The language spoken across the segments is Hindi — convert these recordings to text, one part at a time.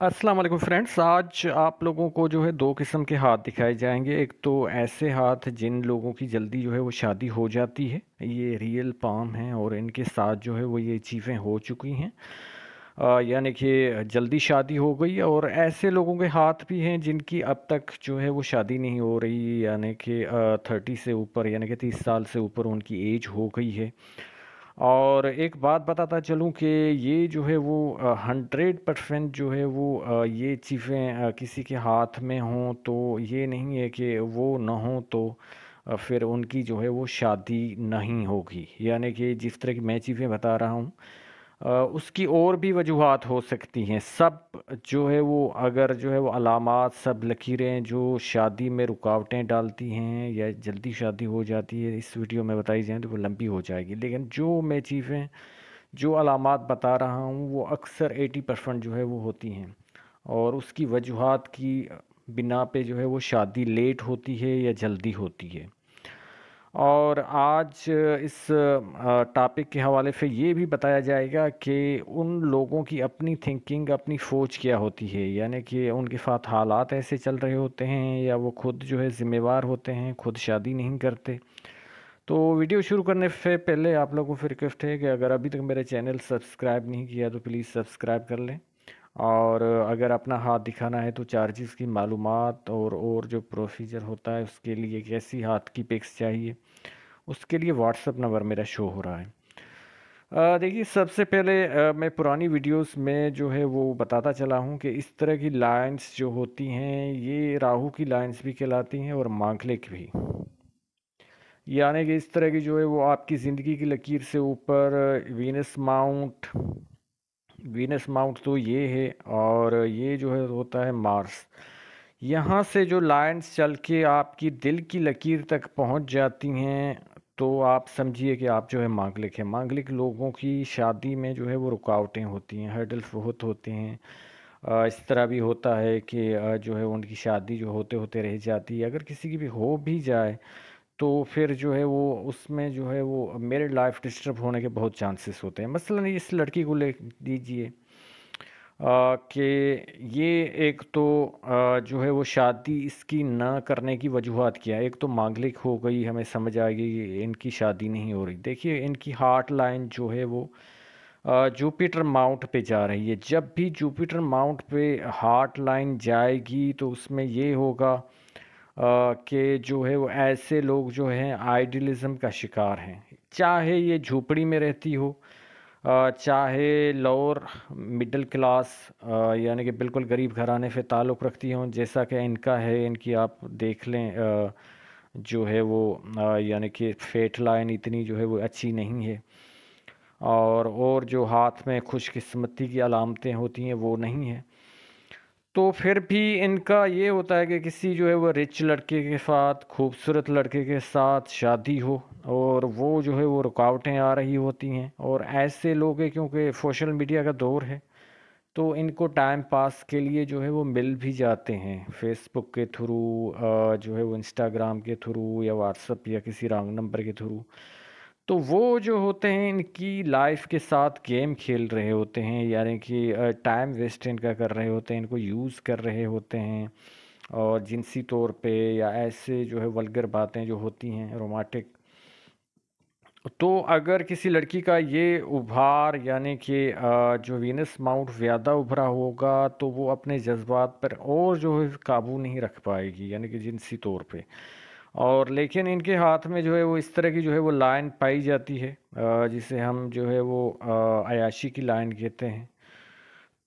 अस्सलाम वालेकुम फ्रेंड्स। आज आप लोगों को जो है दो किस्म के हाथ दिखाए जाएंगे। एक तो ऐसे हाथ जिन लोगों की जल्दी जो है वो शादी हो जाती है, ये रियल पाम हैं और इनके साथ जो है वो ये चीज़ें हो चुकी हैं। यानी कि जल्दी शादी हो गई। और ऐसे लोगों के हाथ भी हैं जिनकी अब तक जो है वो शादी नहीं हो रही, यानी कि 30 से ऊपर, यानी कि 30 साल से ऊपर उनकी एज हो गई है। और एक बात बताता चलूँ कि ये जो है वो 100% जो है वो ये चीज़ें किसी के हाथ में हों तो ये नहीं है कि वो ना हो तो फिर उनकी जो है वो शादी नहीं होगी। यानी कि जिस तरह की मैं चीज़ें बता रहा हूँ, उसकी और भी वजूहात हो सकती हैं। सब जो है वो अगर जो है वो अलामात, सब लकीरें जो शादी में रुकावटें डालती हैं या जल्दी शादी हो जाती है, इस वीडियो में बताई जाएँ तो वो लंबी हो जाएगी। लेकिन जो मैं चीज़ें, जो अलामात बता रहा हूँ वो अक्सर 80% जो है वो होती हैं और उसकी वजूहात की बिना पे जो है वो शादी लेट होती है या जल्दी होती है। और आज इस टॉपिक के हवाले से ये भी बताया जाएगा कि उन लोगों की अपनी थिंकिंग, अपनी सोच क्या होती है, यानी कि उनके साथ हालात ऐसे चल रहे होते हैं या वो खुद जो है ज़िम्मेवार होते हैं, खुद शादी नहीं करते। तो वीडियो शुरू करने से पहले आप लोगों को फिर रिक्वेस्ट है कि अगर अभी तक मेरा चैनल सब्सक्राइब नहीं किया तो प्लीज़ सब्सक्राइब कर लें। और अगर अपना हाथ दिखाना है तो चार्जेस की मालूमात और जो प्रोसीजर होता है उसके लिए कैसी हाथ की पिक्स चाहिए, उसके लिए व्हाट्सअप नंबर मेरा शो हो रहा है। देखिए, सबसे पहले मैं पुरानी वीडियोस में जो है वो बताता चला हूँ कि इस तरह की लाइंस जो होती हैं ये राहु की लाइंस भी कहलाती हैं और मांगलिक भी। यानी कि इस तरह की जो है वो आपकी ज़िंदगी की लकीर से ऊपर वीनस माउंट तो ये है। और ये जो है होता है मार्स। यहाँ से जो लाइंस चल के आपकी दिल की लकीर तक पहुँच जाती हैं तो आप समझिए कि आप जो है मांगलिक है। मांगलिक लोगों की शादी में जो है वो रुकावटें होती हैं, हर्डल्स बहुत होते हैं। इस तरह भी होता है कि जो है उनकी शादी जो होते होते रह जाती है। अगर किसी की भी हो भी जाए तो फिर जो है वो उसमें जो है वो मैरिड लाइफ डिस्टर्ब होने के बहुत चांसेस होते हैं। मसलन इस लड़की को ले दीजिए कि ये एक तो जो है वो शादी इसकी ना करने की वजूहात क्या है। एक तो मांगलिक हो गई, हमें समझ आ गई कि इनकी शादी नहीं हो रही। देखिए, इनकी हार्ट लाइन जो है वो जुपिटर माउंट पे जा रही है। जब भी जुपिटर माउंट पे हार्ट लाइन जाएगी तो उसमें ये होगा कि जो है वो ऐसे लोग जो हैं आइडियलिज्म का शिकार हैं। चाहे ये झोपड़ी में रहती हो, चाहे लोअर मिडिल क्लास, यानी कि बिल्कुल गरीब घराने से ताल्लुक़ रखती हों जैसा कि इनका है। इनकी आप देख लें, जो है वो यानी कि फेट लाइन इतनी जो है वो अच्छी नहीं है। और जो हाथ में खुशकिस्मती की अलामतें होती हैं वो नहीं है। तो फिर भी इनका ये होता है कि किसी जो है वो रिच लड़के के साथ, खूबसूरत लड़के के साथ शादी हो और वो जो है वो रुकावटें आ रही होती हैं। और ऐसे लोग हैं क्योंकि सोशल मीडिया का दौर है तो इनको टाइम पास के लिए जो है वो मिल भी जाते हैं फेसबुक के थ्रू, जो है वो इंस्टाग्राम के थ्रू या व्हाट्सअप या किसी रॉन्ग नंबर के थ्रू। तो वो जो होते हैं इनकी लाइफ के साथ गेम खेल रहे होते हैं, यानी कि टाइम वेस्ट इनका कर रहे होते हैं, इनको यूज़ कर रहे होते हैं। और जिनसी तौर पे या ऐसे जो है वल्गर बातें जो होती हैं रोमांटिक। तो अगर किसी लड़की का ये उभार, यानी कि जो वीनस माउंट ज़्यादा उभरा होगा तो वो अपने जज्बात पर और जो है काबू नहीं रख पाएगी, यानी कि जिनसी तौर पे। और लेकिन इनके हाथ में जो है वो इस तरह की जो है वो लाइन पाई जाती है, जिसे हम जो है वो अयाशी की लाइन कहते हैं।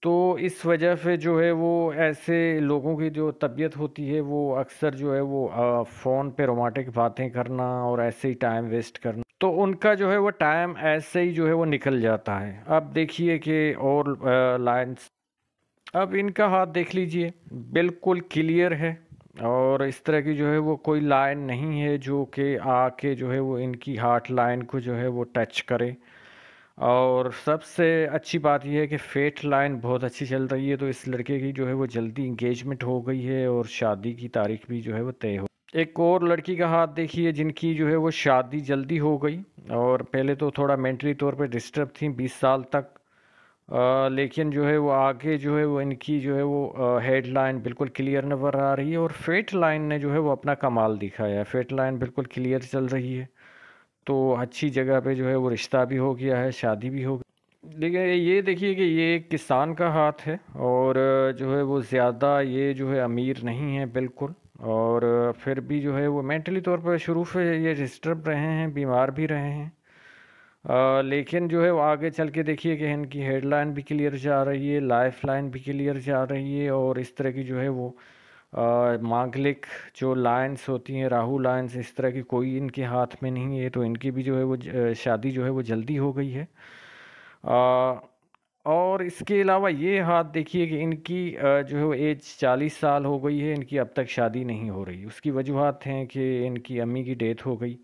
तो इस वजह से जो है वो ऐसे लोगों की जो तबीयत होती है वो अक्सर जो है वो फ़ोन पे रोमांटिक बातें करना और ऐसे ही टाइम वेस्ट करना, तो उनका जो है वो टाइम ऐसे ही जो है वो निकल जाता है। अब देखिए कि और लाइंस, अब इनका हाथ देख लीजिए, बिल्कुल क्लियर है। और इस तरह की जो है वो कोई लाइन नहीं है जो कि आके जो है वो इनकी हार्ट लाइन को जो है वो टच करे। और सबसे अच्छी बात यह है कि फेट लाइन बहुत अच्छी चल रही है, तो इस लड़के की जो है वो जल्दी इंगेजमेंट हो गई है और शादी की तारीख भी जो है वो तय हो। एक और लड़की का हाथ देखिए जिनकी जो है वो शादी जल्दी हो गई और पहले तो थोड़ा मेंटली तौर पे डिस्टर्ब थी 20 साल तक। लेकिन जो है वो आगे जो है वो इनकी जो है वो हेडलाइन बिल्कुल क्लियर नज़र आ रही है, और फेट लाइन ने जो है वो अपना कमाल दिखाया है। फेट लाइन बिल्कुल क्लियर चल रही है, तो अच्छी जगह पे जो है वो रिश्ता भी हो गया है, शादी भी हो गई। लेकिन ये देखिए कि ये एक किसान का हाथ है, और जो है वो ज़्यादा ये जो है अमीर नहीं है बिल्कुल। और फिर भी जो है वो मेंटली तौर पर शुरू से ये डिस्टर्ब रहे हैं, बीमार भी रहे हैं। लेकिन जो है वो आगे चल के देखिए कि इनकी हेडलाइन भी क्लियर जा रही है, लाइफ लाइन भी क्लियर जा रही है, और इस तरह की जो है वो मांगलिक जो लाइंस होती हैं, राहु लाइंस, इस तरह की कोई इनके हाथ में नहीं है। तो इनकी भी जो है वो शादी जो है वो जल्दी हो गई है। अ, और इसके अलावा ये हाथ देखिए कि इनकी जो है वो एज 40 साल हो गई है, इनकी अब तक शादी नहीं हो रही। उसकी वजूहत हैं कि इनकी अम्मी की डेथ हो गई।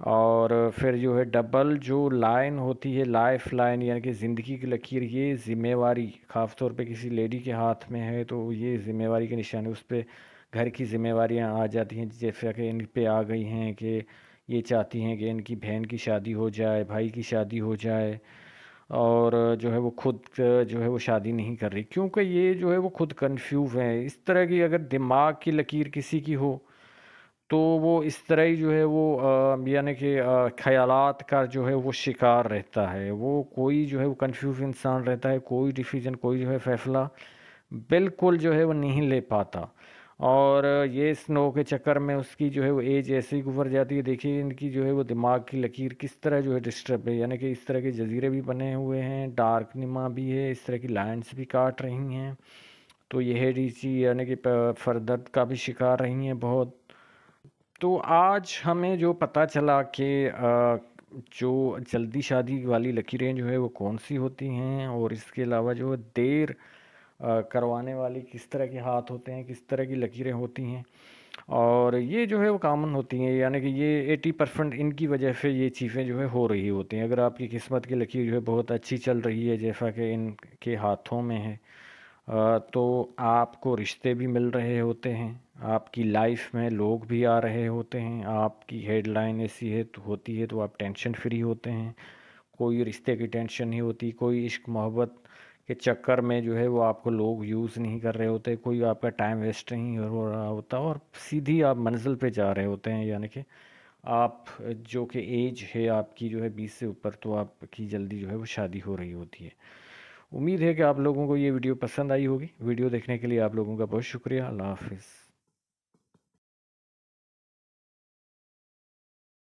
और फिर जो है डबल जो लाइन होती है, लाइफ लाइन, यानी कि ज़िंदगी की लकीर, ये ज़िम्मेवारी ख़ास तौर पे किसी लेडी के हाथ में है तो ये ज़िम्मेवारी के निशान, उस पे घर की ज़िम्मेवारियाँ आ जाती हैं। जैसे कि इन पे आ गई हैं कि ये चाहती हैं कि इनकी बहन की शादी हो जाए, भाई की शादी हो जाए, और जो है वो खुद जो है वो शादी नहीं कर रही, क्योंकि ये जो है वो खुद कंफ्यूज है। इस तरह की अगर दिमाग की लकीर किसी की हो तो वो इस तरह ही जो है वो यानी कि ख़यालात का जो है वो शिकार रहता है। वो कोई जो है वो कंफ्यूज इंसान रहता है, कोई डिसीजन, कोई जो है फैसला बिल्कुल जो है वो नहीं ले पाता। और ये स्नो के चक्कर में उसकी जो है वो एज ऐसे ही गुजर जाती है। देखिए इनकी जो है वो दिमाग की लकीर किस तरह जो है डिस्टर्ब है, यानी कि इस तरह के जजीरे भी बने हुए हैं, डार्क निमा भी है, इस तरह की लाइंस भी काट रही हैं। तो यह डीसी यानी कि फरदर्द का भी शिकार रही हैं बहुत। तो आज हमें जो पता चला कि जो जल्दी शादी वाली लकीरें जो है वो कौन सी होती हैं, और इसके अलावा जो देर करवाने वाली किस तरह के हाथ होते हैं, किस तरह की लकीरें होती हैं, और ये जो है वो कॉमन होती हैं। यानी कि ये 80% इनकी वजह से ये चीज़ें जो है हो रही होती हैं। अगर आपकी किस्मत की लकीर जो है बहुत अच्छी चल रही है, जैसा कि इनके हाथों में है, तो आपको रिश्ते भी मिल रहे होते हैं, आपकी लाइफ में लोग भी आ रहे होते हैं, आपकी हेडलाइन ऐसी है तो होती है तो आप टेंशन फ्री होते हैं, कोई रिश्ते की टेंशन नहीं होती, कोई इश्क मोहब्बत के चक्कर में जो है वो आपको लोग यूज़ नहीं कर रहे होते, कोई आपका टाइम वेस्ट नहीं हो रहा होता, और सीधी आप मंजिल पे जा रहे होते हैं। यानी कि आप जो कि एज है आपकी जो है 20 से ऊपर, तो आपकी जल्दी जो है वो शादी हो रही होती है। उम्मीद है कि आप लोगों को ये वीडियो पसंद आई होगी। वीडियो देखने के लिए आप लोगों का बहुत शुक्रिया। अल्लाह हाफिज़।